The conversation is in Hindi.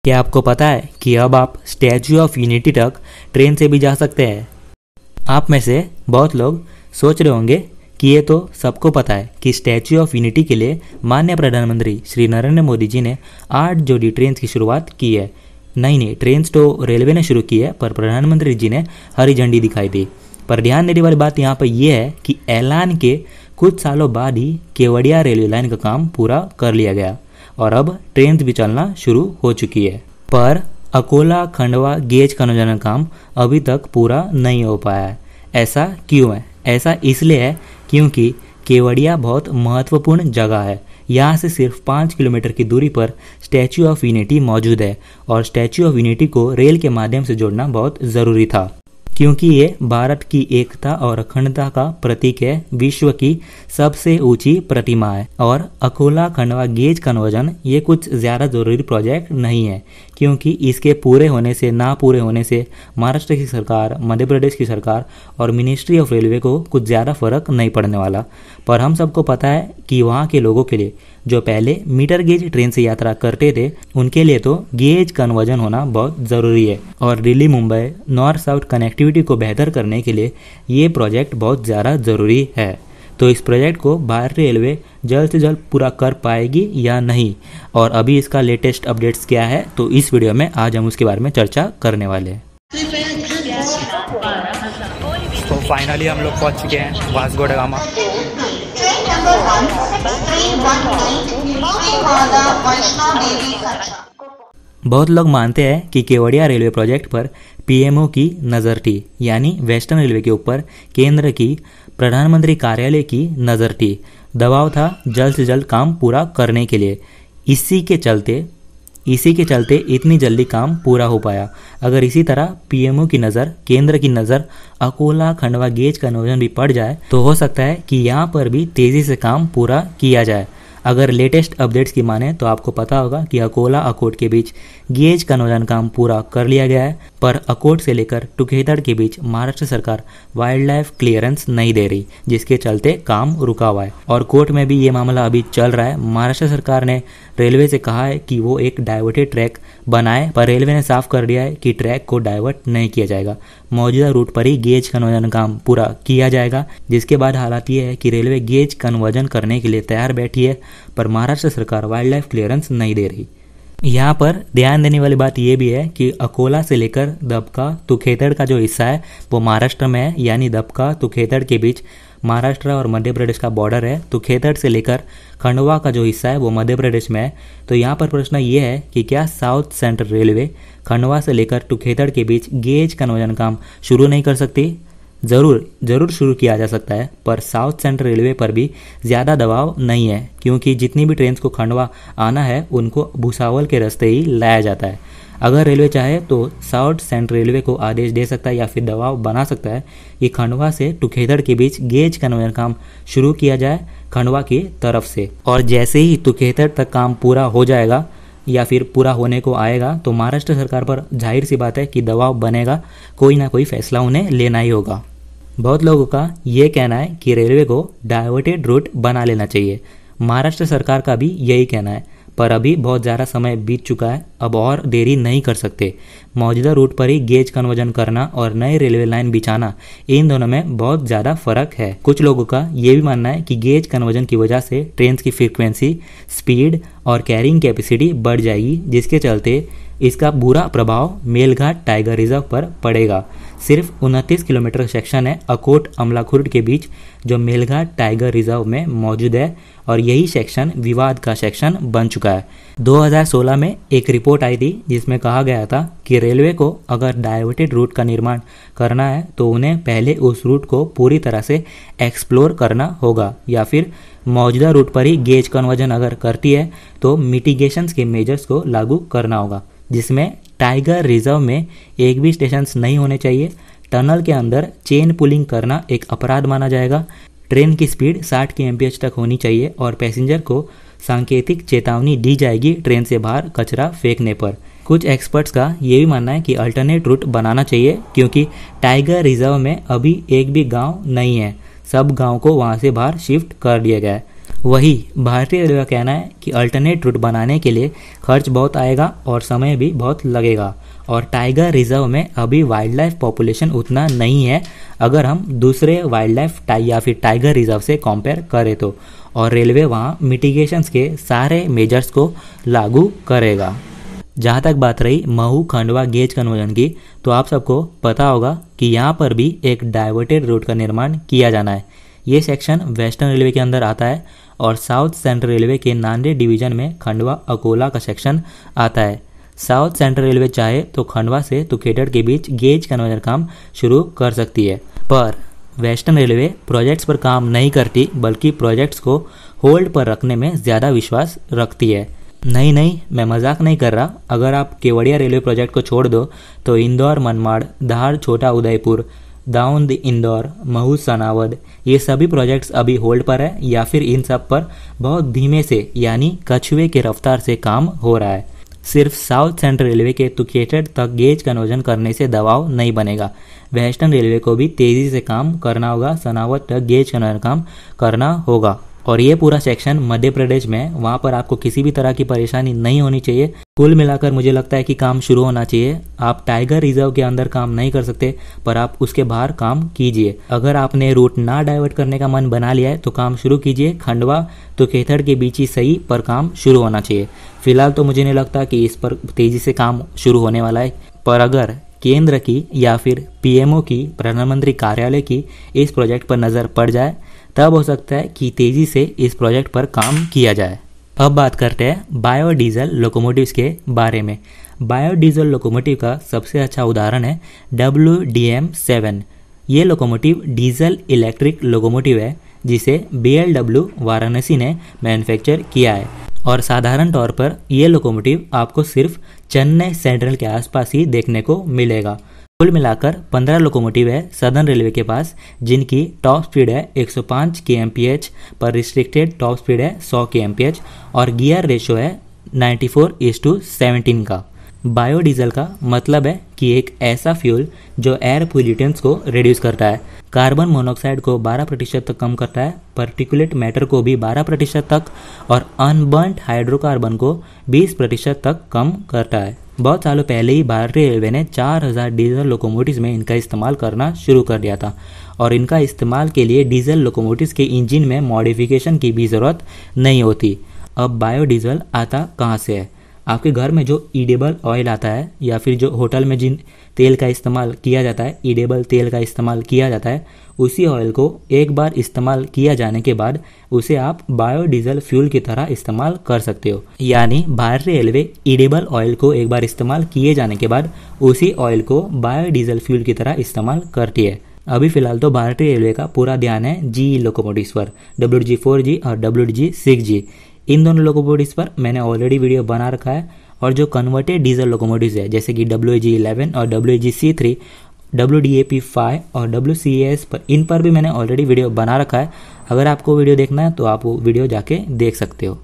क्या आपको पता है कि अब आप स्टैच्यू ऑफ यूनिटी तक ट्रेन से भी जा सकते हैं? आप में से बहुत लोग सोच रहे होंगे कि ये तो सबको पता है कि स्टैच्यू ऑफ यूनिटी के लिए माननीय प्रधानमंत्री श्री नरेंद्र मोदी जी ने 8 जोड़ी ट्रेन की शुरुआत की है। नहीं, ट्रेन तो रेलवे ने शुरू की है, पर प्रधानमंत्री जी ने हरी झंडी दिखाई दी। पर ध्यान देने वाली बात यहाँ पर यह है कि ऐलान के कुछ सालों बाद ही केवड़िया रेलवे लाइन का काम पूरा कर लिया गया और अब ट्रेन भी चलना शुरू हो चुकी है। पर अकोला खंडवा गेज कन्वर्जन काम अभी तक पूरा नहीं हो पाया है। ऐसा क्यों है? ऐसा इसलिए है क्योंकि केवड़िया बहुत महत्वपूर्ण जगह है। यहाँ से सिर्फ 5 किलोमीटर की दूरी पर स्टैच्यू ऑफ यूनिटी मौजूद है और स्टैच्यू ऑफ यूनिटी को रेल के माध्यम से जोड़ना बहुत ज़रूरी था, क्योंकि ये भारत की एकता और अखंडता का प्रतीक है, विश्व की सबसे ऊंची प्रतिमा है। और अकोला खंडवा गेज कन्वर्जन ये कुछ ज़्यादा ज़रूरी प्रोजेक्ट नहीं है, क्योंकि इसके पूरे होने से ना पूरे होने से महाराष्ट्र की सरकार, मध्य प्रदेश की सरकार और मिनिस्ट्री ऑफ रेलवे को कुछ ज़्यादा फर्क नहीं पड़ने वाला। पर हम सबको पता है कि वहाँ के लोगों के लिए जो पहले मीटर गेज ट्रेन से यात्रा करते थे, उनके लिए तो गेज कन्वर्जन होना बहुत ज़रूरी है। और Delhi Mumbai north south connectivity को बेहतर करने के लिए ये प्रोजेक्ट बहुत ज़्यादा ज़रूरी है। तो इस प्रोजेक्ट को भारतीय रेलवे जल्द से जल्द पूरा कर पाएगी या नहीं, और अभी इसका लेटेस्ट अपडेट्स क्या है, तो इस वीडियो में आज हम उसके बारे में चर्चा करने वाले हैं। तो फाइनली हम लोग पहुंच चुके हैं वास्को ड गामा। बहुत लोग मानते हैं कि केवड़िया रेलवे प्रोजेक्ट पर पीएमओ की नज़र थी, यानी वेस्टर्न रेलवे के ऊपर केंद्र की प्रधानमंत्री कार्यालय की नज़र थी। दबाव था जल्द से जल्द काम पूरा करने के लिए। इसी के चलते इतनी जल्दी काम पूरा हो पाया। अगर इसी तरह पीएमओ की नज़र, केंद्र की नज़र अकोला खंडवा गेज कन्वर्जन भी पड़ जाए तो हो सकता है कि यहाँ पर भी तेज़ी से काम पूरा किया जाए। अगर लेटेस्ट अपडेट्स की माने तो आपको पता होगा कि अकोला अकोट के बीच गेज कन्वर्जन काम पूरा कर लिया गया है, पर अकोट से लेकर टुकेतड़ के बीच महाराष्ट्र सरकार वाइल्ड लाइफ क्लियरेंस नहीं दे रही, जिसके चलते काम रुका हुआ है। और कोर्ट में भी ये मामला अभी चल रहा है। महाराष्ट्र सरकार ने रेलवे से कहा है कि वो एक डाइवर्टेड ट्रैक बनाए, पर रेलवे ने साफ कर दिया है कि ट्रैक को डाइवर्ट नहीं किया जाएगा। मौजूदा रूट पर ही गेज कन्वर्जन काम पूरा किया जाएगा, जिसके बाद हालात ये है कि रेलवे गेज कन्वर्जन करने के लिए तैयार बैठी है, पर महाराष्ट्र सरकार वाइल्ड लाइफ क्लियरेंस नहीं दे रही। यहाँ पर ध्यान देने वाली बात यह भी है कि अकोला से लेकर दबका तुखेतड़ का जो हिस्सा है वो महाराष्ट्र में है, यानी दबका तुखेतड़ के बीच महाराष्ट्र और मध्य प्रदेश का बॉर्डर है। तुखेतड़ से लेकर खंडवा का जो हिस्सा है वो मध्य प्रदेश में है। तो यहाँ पर प्रश्न ये है कि क्या साउथ सेंट्रल रेलवे खंडवा से लेकर तुखेतड़ के बीच गेज कन्वर्जन काम शुरू नहीं कर सकती? ज़रूर शुरू किया जा सकता है, पर साउथ सेंट्रल रेलवे पर भी ज़्यादा दबाव नहीं है, क्योंकि जितनी भी ट्रेन को खंडवा आना है उनको भुसावल के रास्ते ही लाया जाता है। अगर रेलवे चाहे तो साउथ सेंट्रल रेलवे को आदेश दे सकता है या फिर दबाव बना सकता है कि खंडवा से टुकेतड़ के बीच गेज कन्वर्जन काम शुरू किया जाए खंडवा की तरफ से। और जैसे ही टुकेतड़ तक काम पूरा हो जाएगा या फिर पूरा होने को आएगा तो महाराष्ट्र सरकार पर जाहिर सी बात है कि दबाव बनेगा, कोई ना कोई फैसला उन्हें लेना ही होगा। बहुत लोगों का ये कहना है कि रेलवे को डाइवर्टेड रूट बना लेना चाहिए। महाराष्ट्र सरकार का भी यही कहना है, पर अभी बहुत ज़्यादा समय बीत चुका है, अब और देरी नहीं कर सकते। मौजूदा रूट पर ही गेज कन्वर्जन करना और नए रेलवे लाइन बिछाना, इन दोनों में बहुत ज़्यादा फर्क है। कुछ लोगों का ये भी मानना है कि गेज कन्वर्जन की वजह से ट्रेन की फ्रीक्वेंसी, स्पीड और कैरिंग कैपेसिटी बढ़ जाएगी, जिसके चलते इसका बुरा प्रभाव मेलघाट टाइगर रिजर्व पर पड़ेगा। सिर्फ 29 किलोमीटर सेक्शन है अकोट अमलाखुर्द के बीच जो मेलघाट टाइगर रिजर्व में मौजूद है, और यही सेक्शन विवाद का सेक्शन बन चुका है। 2016 में एक रिपोर्ट आई थी जिसमें कहा गया था कि रेलवे को अगर डाइवर्टेड रूट का निर्माण करना है तो उन्हें पहले उस रूट को पूरी तरह से एक्सप्लोर करना होगा, या फिर मौजूदा रूट पर ही गेज कन्वर्जन अगर करती है तो मिटिगेशंस के मेजर्स को लागू करना होगा, जिसमें टाइगर रिजर्व में एक भी स्टेशन नहीं होने चाहिए। टनल के अंदर चेन पुलिंग करना एक अपराध माना जाएगा। ट्रेन की स्पीड 60 kmph तक होनी चाहिए और पैसेंजर को सांकेतिक चेतावनी दी जाएगी ट्रेन से बाहर कचरा फेंकने पर। कुछ एक्सपर्ट्स का ये भी मानना है कि अल्टरनेट रूट बनाना चाहिए, क्योंकि टाइगर रिजर्व में अभी एक भी गांव नहीं है, सब गांव को वहां से बाहर शिफ्ट कर दिया गया है। वही भारतीय रेलवे का कहना है कि अल्टरनेट रूट बनाने के लिए खर्च बहुत आएगा और समय भी बहुत लगेगा, और टाइगर रिजर्व में अभी वाइल्ड लाइफ पॉपुलेशन उतना नहीं है अगर हम दूसरे वाइल्ड लाइफ या फिर टाइगर रिजर्व से कंपेयर करें तो, और रेलवे वहाँ मिटिगेशंस के सारे मेजर्स को लागू करेगा। जहाँ तक बात रही महू खंडवा गेज कन्वर्जन की, तो आप सबको पता होगा कि यहाँ पर भी एक डाइवर्टेड रूट का निर्माण किया जाना है। ये सेक्शन वेस्टर्न रेलवे के अंदर आता है और साउथ सेंट्रल रेलवे के नांदेड़ डिवीजन में खंडवा अकोला का सेक्शन आता है। साउथ सेंट्रल रेलवे चाहे तो खंडवा से तुकेगढ़ के बीच गेज कन्वर्जन काम शुरू कर सकती है, पर वेस्टर्न रेलवे प्रोजेक्ट्स पर काम नहीं करती बल्कि प्रोजेक्ट्स को होल्ड पर रखने में ज़्यादा विश्वास रखती है। नहीं, मैं मजाक नहीं कर रहा। अगर आप केवड़िया रेलवे प्रोजेक्ट को छोड़ दो तो इंदौर मनमाड़, धार छोटा उदयपुर, दाऊद इंदौर, महू सनावद, ये सभी प्रोजेक्ट्स अभी होल्ड पर है या फिर इन सब पर बहुत धीमे से यानी कछुए के रफ्तार से काम हो रहा है। सिर्फ साउथ सेंट्रल रेलवे के तुकेगढ़ तक गेज कन्वर्जन करने से दबाव नहीं बनेगा, वेस्टर्न रेलवे को भी तेजी से काम करना होगा, सनावद तक गेज कन्वर्जन काम करना होगा। और ये पूरा सेक्शन मध्य प्रदेश में, वहाँ पर आपको किसी भी तरह की परेशानी नहीं होनी चाहिए। कुल मिलाकर मुझे लगता है कि काम शुरू होना चाहिए। आप टाइगर रिजर्व के अंदर काम नहीं कर सकते, पर आप उसके बाहर काम कीजिए। अगर आपने रूट ना डाइवर्ट करने का मन बना लिया है तो काम शुरू कीजिए। खंडवा तो तुकेगढ़ के बीच ही सही, पर काम शुरू होना चाहिए। फिलहाल तो मुझे नहीं लगता कि इस पर तेजी से काम शुरू होने वाला है, पर अगर केंद्र की या फिर पीएमओ की, प्रधानमंत्री कार्यालय की इस प्रोजेक्ट पर नज़र पड़ जाए तब हो सकता है कि तेजी से इस प्रोजेक्ट पर काम किया जाए। अब बात करते हैं बायोडीजल लोकोमोटिव्स के बारे में। बायोडीजल लोकोमोटिव का सबसे अच्छा उदाहरण है WDM7। ये लोकोमोटिव डीजल इलेक्ट्रिक लोकोमोटिव है जिसे BLW वाराणसी ने मैन्युफैक्चर किया है, और साधारण तौर पर यह लोकोमोटिव आपको सिर्फ चेन्नई सेंट्रल के आसपास ही देखने को मिलेगा। कुल मिलाकर 15 लोकोमोटिव है सदर्न रेलवे के पास, जिनकी टॉप स्पीड है 105 kmph, पर रिस्ट्रिक्टेड टॉप स्पीड है 100 kmph और गियर रेशो है 94:17 का। बायोडीजल का मतलब है कि एक ऐसा फ्यूल जो एयर पोल्यूटेंट्स को रिड्यूस करता है, कार्बन मोनोऑक्साइड को 12% तक कम करता है, पार्टिकुलेट मैटर को भी 12% तक, और अनबर्न्ड हाइड्रोकार्बन को 20% तक कम करता है। बहुत सालों पहले ही भारतीय रेलवे ने 4000 डीजल लोकोमोटिव्स में इनका इस्तेमाल करना शुरू कर दिया था, और इनका इस्तेमाल के लिए डीजल लोकोमोटिव्स के इंजन में मॉडिफिकेशन की भी ज़रूरत नहीं होती। अब बायोडीजल आता कहाँ से है? आपके घर में जो ईडेबल ऑयल आता है या फिर जो होटल में जिन तेल का इस्तेमाल किया जाता है, ईडेबल तेल का इस्तेमाल किया जाता है, उसी ऑयल को एक बार इस्तेमाल किया जाने के बाद उसे आप बायोडीजल फ्यूल की तरह इस्तेमाल कर सकते हो। यानी भारतीय रेलवे ईडेबल ऑयल को एक बार इस्तेमाल किए जाने के बाद उसी ऑयल को बायोडीजल फ्यूल की तरह इस्तेमाल करती है। अभी फिलहाल तो भारतीय रेलवे का पूरा ध्यान है GE लोकोमोटिव्स पर, WG4G और WG6G। इन दोनों लोकोमोटिव्स पर मैंने ऑलरेडी वीडियो बना रखा है, और जो कन्वर्टेड डीजल लोकोमोटिव्स है जैसे कि WG11 और WGC3, WDAP5 और WCAS पर, इन पर भी मैंने ऑलरेडी वीडियो बना रखा है। अगर आपको वीडियो देखना है तो आप वो वीडियो जाके देख सकते हो।